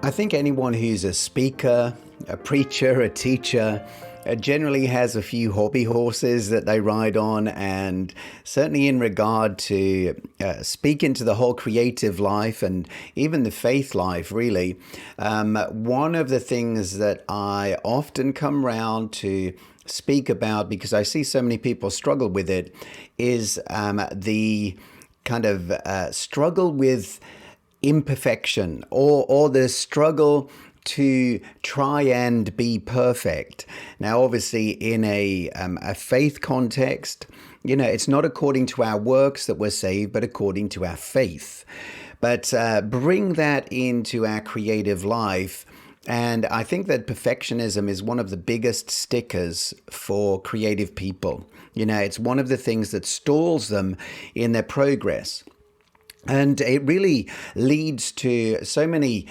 I think anyone who's a speaker, a preacher, a teacher, generally has a few hobby horses that they ride on, and certainly in regard to speak into the whole creative life and even the faith life, really. One of the things that I often come round to speak about, because I see so many people struggle with it, is the kind of struggle with imperfection, or the struggle to try and be perfect. Now, obviously, in a faith context, it's not according to our works that we're saved, but according to our faith. But bring that into our creative life. And I think that perfectionism is one of the biggest stickers for creative people. It's one of the things that stalls them in their progress. And it really leads to so many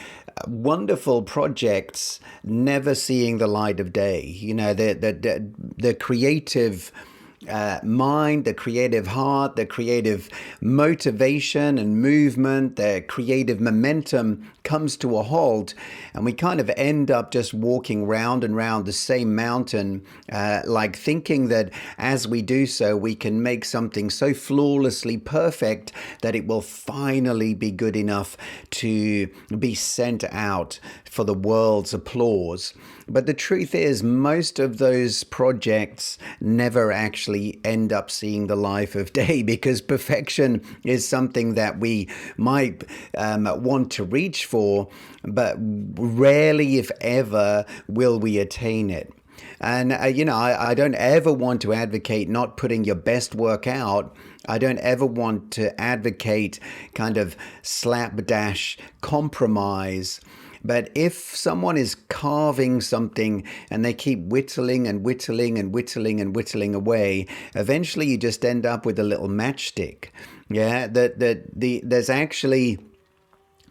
wonderful projects never seeing the light of day. The creative mind, the creative heart, the creative motivation and movement, the creative momentum comes to a halt, and we kind of end up just walking round and round the same mountain, like thinking that as we do so, we can make something so flawlessly perfect that it will finally be good enough to be sent out for the world's applause. But the truth is, most of those projects never actually end up seeing the life of day, because perfection is something that we might want to reach for, but rarely, if ever, will we attain it. And, I don't ever want to advocate not putting your best work out. I don't ever want to advocate kind of slapdash compromise. But if someone is carving something and they keep whittling and whittling and whittling and whittling away, eventually you just end up with a little matchstick. Yeah, there's actually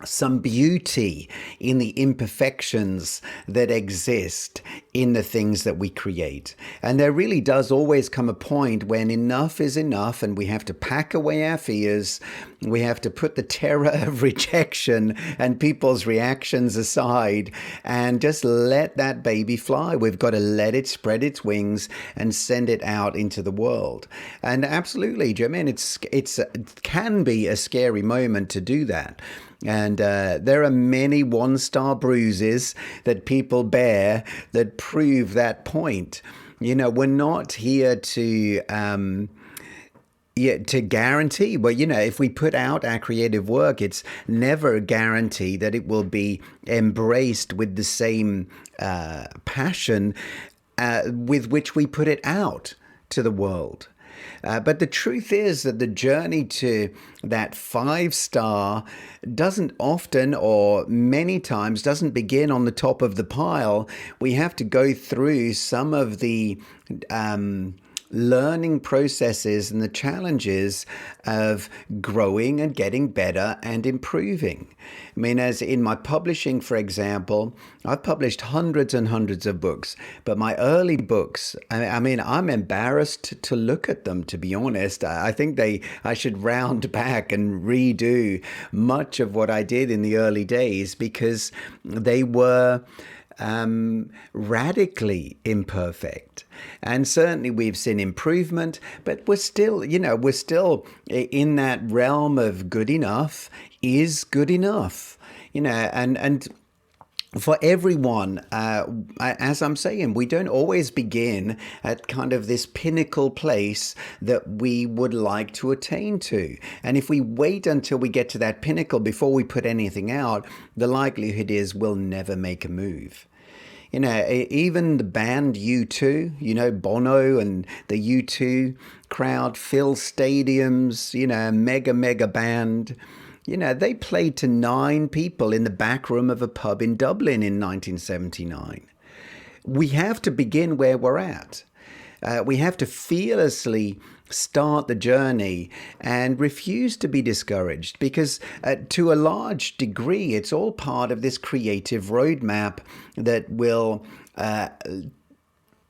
some beauty in the imperfections that exist in the things that we create. And there really does always come a point when enough is enough, and we have to pack away our fears. We have to put the terror of rejection and people's reactions aside and just let that baby fly. We've got to let it spread its wings and send it out into the world. And absolutely, Jermaine, it can be a scary moment to do that. And there are many one-star bruises that people bear that prove that point. We're not here to guarantee, but if we put out our creative work, it's never a guarantee that it will be embraced with the same passion with which we put it out to the world. But the truth is that the journey to that 5-star doesn't often, or many times, doesn't begin on the top of the pile. We have to go through some of the learning processes and the challenges of growing and getting better and improving. I mean, as in my publishing, for example, I've published hundreds and hundreds of books, but my early books, I'm embarrassed to look at them, to be honest. I think I should round back and redo much of what I did in the early days, because they were radically imperfect. And certainly we've seen improvement, but we're still in that realm of good enough is good enough, and for everyone, as I'm saying, we don't always begin at kind of this pinnacle place that we would like to attain to. And if we wait until we get to that pinnacle before we put anything out, the likelihood is we'll never make a move. Even the band U2, Bono and the U2 crowd fill stadiums, mega band. They played to 9 people in the back room of a pub in Dublin in 1979. We have to begin where we're at. We have to fearlessly start the journey and refuse to be discouraged, because to a large degree, it's all part of this creative roadmap that will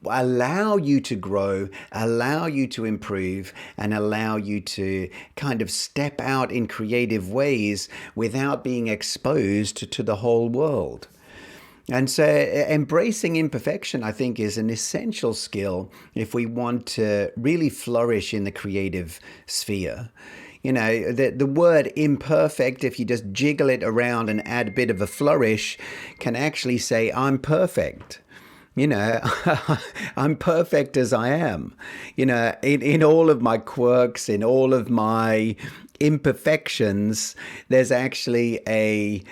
allow you to grow, allow you to improve, and allow you to kind of step out in creative ways without being exposed to the whole world. And so embracing imperfection, I think, is an essential skill if we want to really flourish in the creative sphere. You know, the word imperfect, if you just jiggle it around and add a bit of a flourish, can actually say, I'm perfect. You know, I'm perfect as I am. You know, in all of my quirks, in all of my imperfections, there's actually a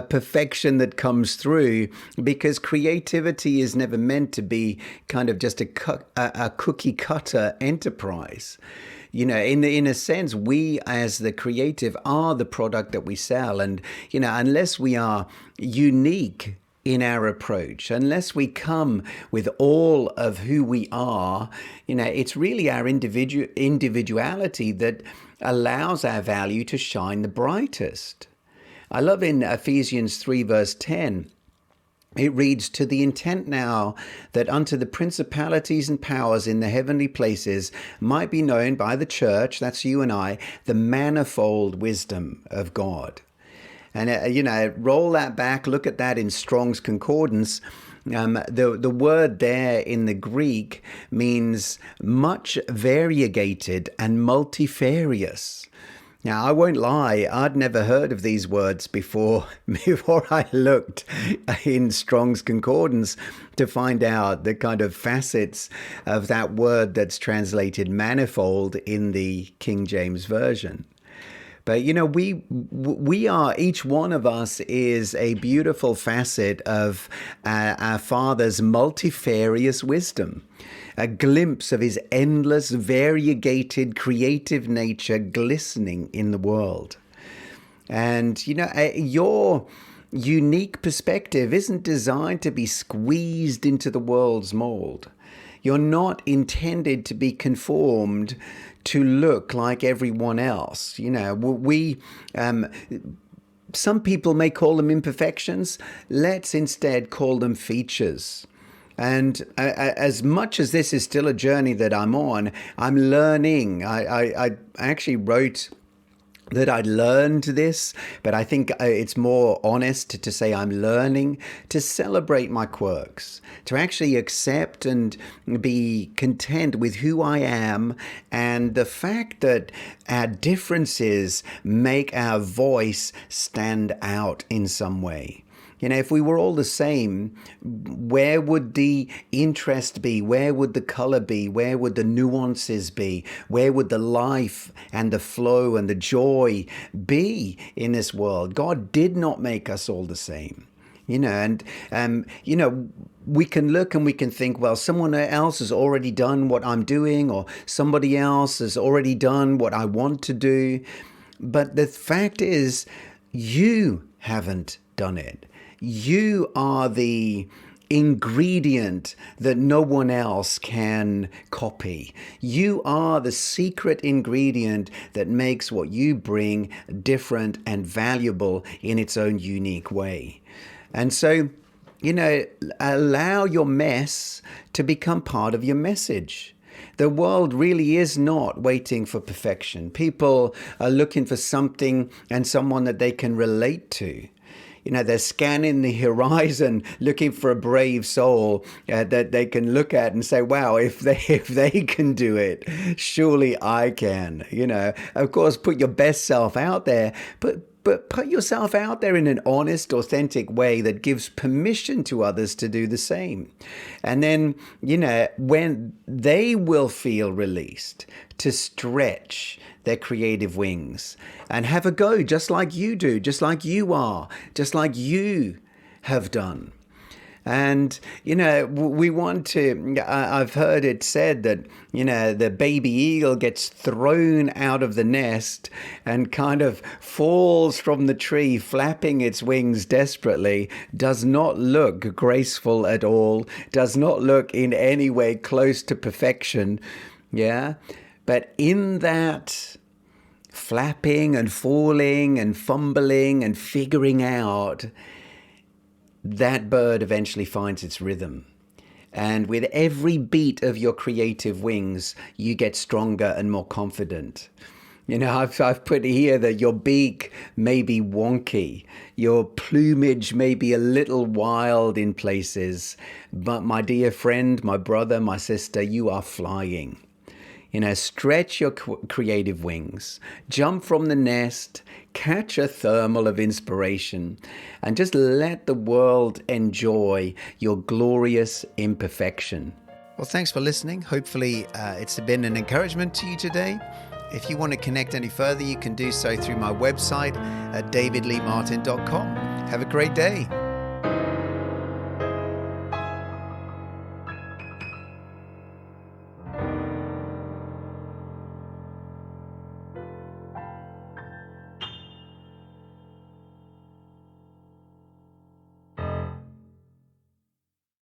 perfection that comes through, because creativity is never meant to be kind of just a cookie cutter enterprise. You know, in a sense, we as the creative are the product that we sell. And, you know, unless we are unique in our approach, unless we come with all of who we are, you know, it's really our individuality that allows our value to shine the brightest. I love in Ephesians 3 verse 10, it reads, "To the intent now that unto the principalities and powers in the heavenly places might be known by the church," that's you and I, "the manifold wisdom of God." And, you know, roll that back, look at that in Strong's Concordance. The word there in the Greek means much variegated and multifarious. Now, I won't lie, I'd never heard of these words before I looked in Strong's Concordance to find out the kind of facets of that word that's translated manifold in the King James Version. But, you know, we are, each one of us is a beautiful facet of our Father's multifarious wisdom, a glimpse of his endless, variegated, creative nature glistening in the world. And, you know, your unique perspective isn't designed to be squeezed into the world's mold. You're not intended to be conformed to look like everyone else. You know, some people may call them imperfections. Let's instead call them features. And as much as this is still a journey that I'm on, I'm learning. I actually wrote that I learned this, but I think it's more honest to say I'm learning to celebrate my quirks, to actually accept and be content with who I am, and the fact that our differences make our voice stand out in some way. You know, if we were all the same, where would the interest be? Where would the color be? Where would the nuances be? Where would the life and the flow and the joy be in this world? God did not make us all the same. You know, and, you know, we can look and we can think, well, someone else has already done what I'm doing, or somebody else has already done what I want to do. But the fact is, you haven't done it. You are the ingredient that no one else can copy. You are the secret ingredient that makes what you bring different and valuable in its own unique way. And so, you know, allow your mess to become part of your message. The world really is not waiting for perfection. People are looking for something and someone that they can relate to. You know, they're scanning the horizon looking for a brave soul that they can look at and say, wow, if they can do it, surely I can. You know, of course, put your best self out there, but put yourself out there in an honest, authentic way that gives permission to others to do the same. And then, you know, when they will feel released to stretch their creative wings and have a go, just like you do, just like you are, just like you have done. And, you know, we want to, I've heard it said that, you know, the baby eagle gets thrown out of the nest and kind of falls from the tree, flapping its wings desperately, does not look graceful at all, does not look in any way close to perfection. Yeah. But in that flapping and falling and fumbling and figuring out, that bird eventually finds its rhythm. And with every beat of your creative wings, you get stronger and more confident. You know, I've put here that your beak may be wonky, your plumage may be a little wild in places, but my dear friend, my brother, my sister, you are flying. You know, stretch your creative wings, jump from the nest, catch a thermal of inspiration, and just let the world enjoy your glorious imperfection. Well, thanks for listening. Hopefully, it's been an encouragement to you today. If you want to connect any further, you can do so through my website at davidleemartin.com. Have a great day.